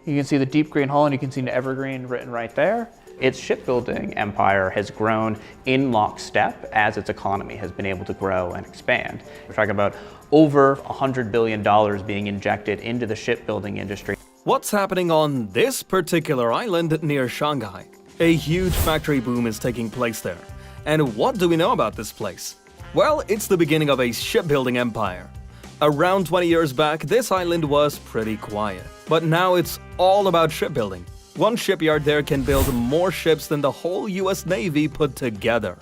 You can see the deep green hull and you can see the evergreen written right there. Its shipbuilding empire has grown in lockstep as its economy has been able to grow and expand. We're talking about over $100 billion being injected into the shipbuilding industry. What's happening on this particular island near Shanghai? A huge factory boom is taking place there. And what do we know about this place? Well, it's the beginning of a shipbuilding empire. Around 20 years back, this island was pretty quiet. But now it's all about shipbuilding. One shipyard there can build more ships than the whole US Navy put together.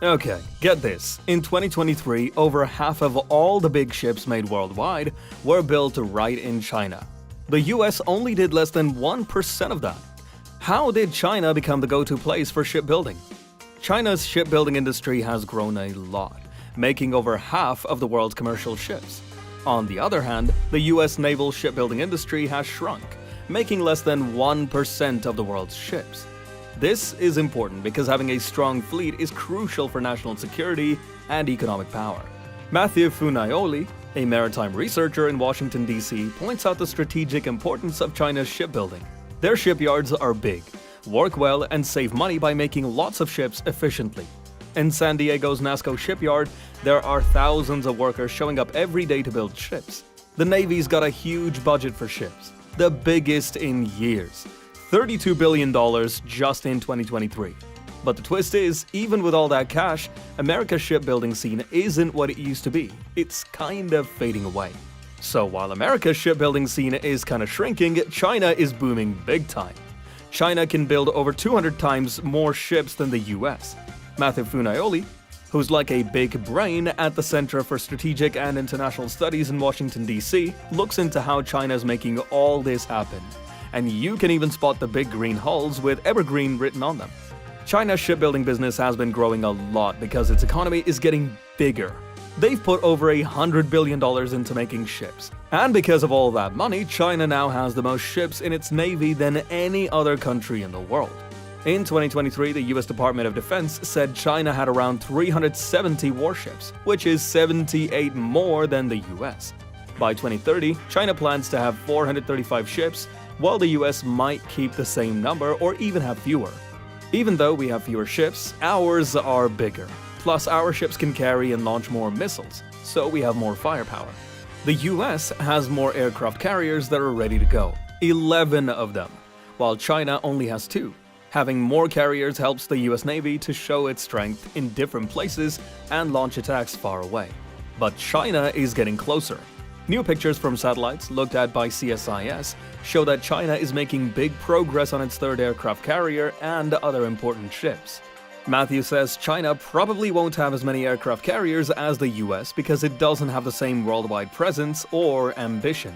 Okay, get this. In 2023, over half of all the big ships made worldwide were built right in China. The US only did less than 1% of that. How did China become the go-to place for shipbuilding? China's shipbuilding industry has grown a lot, making over half of the world's commercial ships. On the other hand, the US naval shipbuilding industry has shrunk, making less than 1% of the world's ships. This is important because having a strong fleet is crucial for national security and economic power. Matthew Funaioli, a maritime researcher in Washington, D.C., points out the strategic importance of China's shipbuilding. Their shipyards are big, work well, and save money by making lots of ships efficiently. In San Diego's NASCO shipyard, there are thousands of workers showing up every day to build ships. The Navy's got a huge budget for ships, the biggest in years. $32 billion just in 2023. But the twist is, even with all that cash, America's shipbuilding scene isn't what it used to be. It's kind of fading away. So while America's shipbuilding scene is kind of shrinking, China is booming big time. China can build over 200 times more ships than the US. Matthew Funaioli, who's like a big brain at the Center for Strategic and International Studies in Washington, D.C., looks into how China's making all this happen. And you can even spot the big green hulls with evergreen written on them. China's shipbuilding business has been growing a lot because its economy is getting bigger. They've put over $100 billion into making ships. And because of all that money, China now has the most ships in its navy than any other country in the world. In 2023, the US Department of Defense said China had around 370 warships, which is 78 more than the US. By 2030, China plans to have 435 ships, while the US might keep the same number or even have fewer. Even though we have fewer ships, ours are bigger. Plus, our ships can carry and launch more missiles, so we have more firepower. The US has more aircraft carriers that are ready to go, 11 of them, while China only has 2. Having more carriers helps the US Navy to show its strength in different places and launch attacks far away. But China is getting closer. New pictures from satellites looked at by CSIS show that China is making big progress on its 3rd aircraft carrier and other important ships. Matthew says China probably won't have as many aircraft carriers as the US because it doesn't have the same worldwide presence or ambition.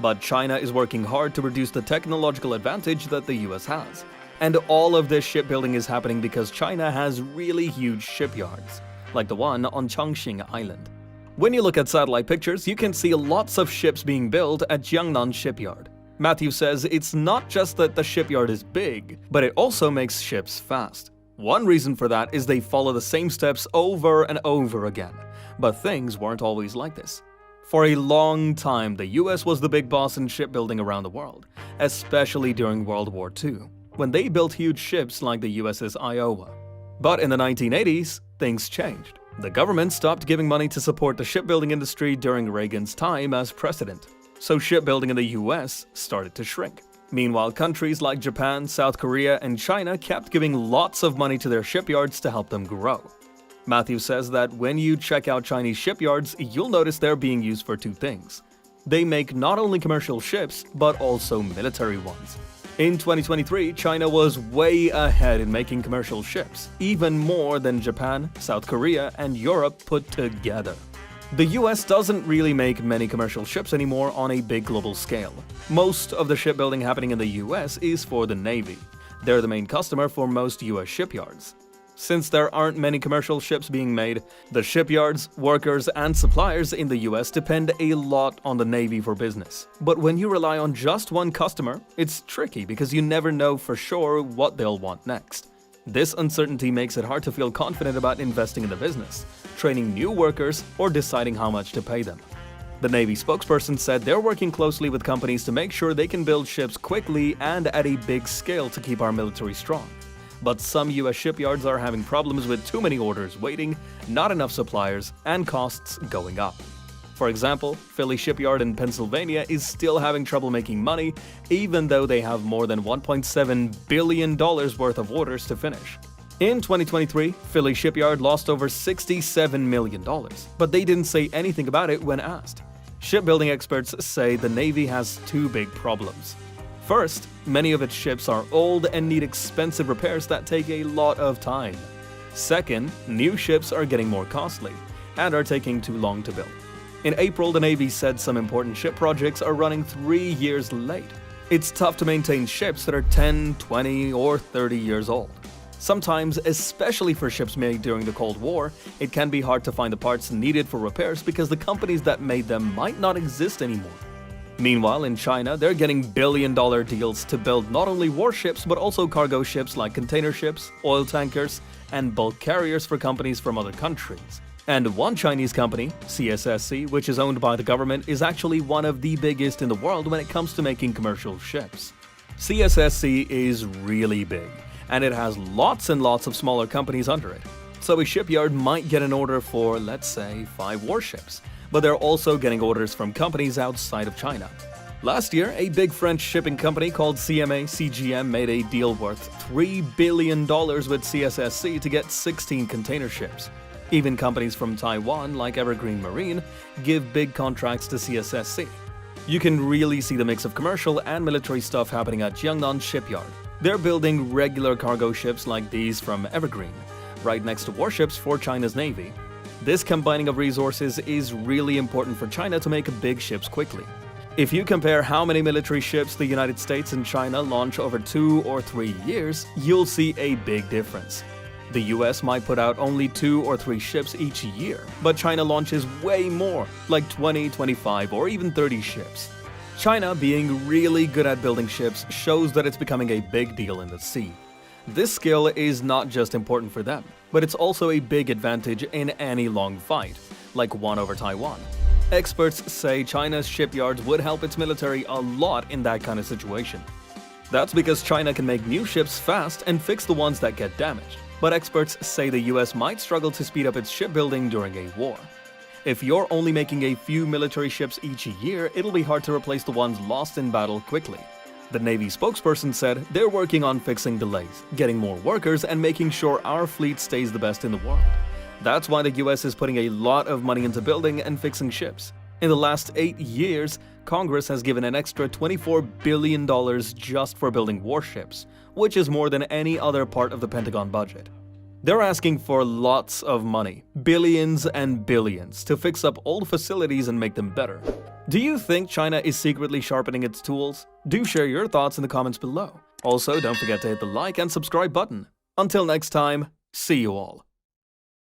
But China is working hard to reduce the technological advantage that the US has. And all of this shipbuilding is happening because China has really huge shipyards, like the one on Changxing Island. When you look at satellite pictures, you can see lots of ships being built at Jiangnan Shipyard. Matthew says it's not just that the shipyard is big, but it also makes ships fast. One reason for that is they follow the same steps over and over again. But things weren't always like this. For a long time, the US was the big boss in shipbuilding around the world, especially during World War II, when they built huge ships like the USS Iowa. But in the 1980s, things changed. The government stopped giving money to support the shipbuilding industry during Reagan's time as president, so shipbuilding in the US started to shrink. Meanwhile, countries like Japan, South Korea, and China kept giving lots of money to their shipyards to help them grow. Matthew says that when you check out Chinese shipyards, you'll notice they're being used for 2 things. They make not only commercial ships, but also military ones. In 2023, China was way ahead in making commercial ships, even more than Japan, South Korea, and Europe put together. The US doesn't really make many commercial ships anymore on a big global scale. Most of the shipbuilding happening in the US is for the Navy. They're the main customer for most US shipyards. Since there aren't many commercial ships being made, the shipyards, workers, and suppliers in the US depend a lot on the Navy for business. But when you rely on just one customer, it's tricky because you never know for sure what they'll want next. This uncertainty makes it hard to feel confident about investing in the business, training new workers, or deciding how much to pay them. The Navy spokesperson said they're working closely with companies to make sure they can build ships quickly and at a big scale to keep our military strong. But some US shipyards are having problems with too many orders waiting, not enough suppliers, and costs going up. For example, Philly Shipyard in Pennsylvania is still having trouble making money, even though they have more than $1.7 billion worth of orders to finish. In 2023, Philly Shipyard lost over $67 million, but they didn't say anything about it when asked. Shipbuilding experts say the Navy has two big problems. First, many of its ships are old and need expensive repairs that take a lot of time. Second, new ships are getting more costly and are taking too long to build. In April, the Navy said some important ship projects are running 3 years late. It's tough to maintain ships that are 10, 20, or 30 years old. Sometimes, especially for ships made during the Cold War, it can be hard to find the parts needed for repairs because the companies that made them might not exist anymore. Meanwhile, in China, they're getting billion-dollar deals to build not only warships but also cargo ships like container ships, oil tankers, and bulk carriers for companies from other countries. And one Chinese company, CSSC, which is owned by the government, is actually one of the biggest in the world when it comes to making commercial ships. CSSC is really big, and it has lots and lots of smaller companies under it. So a shipyard might get an order for, let's say, 5 warships, but they're also getting orders from companies outside of China. Last year, a big French shipping company called CMA CGM made a deal worth $3 billion with CSSC to get 16 container ships. Even companies from Taiwan, like Evergreen Marine, give big contracts to CSSC. You can really see the mix of commercial and military stuff happening at Jiangnan Shipyard. They're building regular cargo ships like these from Evergreen, right next to warships for China's Navy. This combining of resources is really important for China to make big ships quickly. If you compare how many military ships the United States and China launch over 2 or 3 years, you'll see a big difference. The US might put out only 2 or 3 ships each year, but China launches way more, like 20, 25, or even 30 ships. China being really good at building ships shows that it's becoming a big deal in the sea. This skill is not just important for them, but it's also a big advantage in any long fight, like one over Taiwan. Experts say China's shipyards would help its military a lot in that kind of situation. That's because China can make new ships fast and fix the ones that get damaged. But experts say the US might struggle to speed up its shipbuilding during a war. If you're only making a few military ships each year, it'll be hard to replace the ones lost in battle quickly. The Navy spokesperson said they're working on fixing delays, getting more workers, and making sure our fleet stays the best in the world. That's why the US is putting a lot of money into building and fixing ships. In the last 8 years, Congress has given an extra $24 billion just for building warships, which is more than any other part of the Pentagon budget. They're asking for lots of money, billions and billions, to fix up old facilities and make them better. Do you think China is secretly sharpening its tools? Do share your thoughts in the comments below. Also, don't forget to hit the like and subscribe button. Until next time, see you all.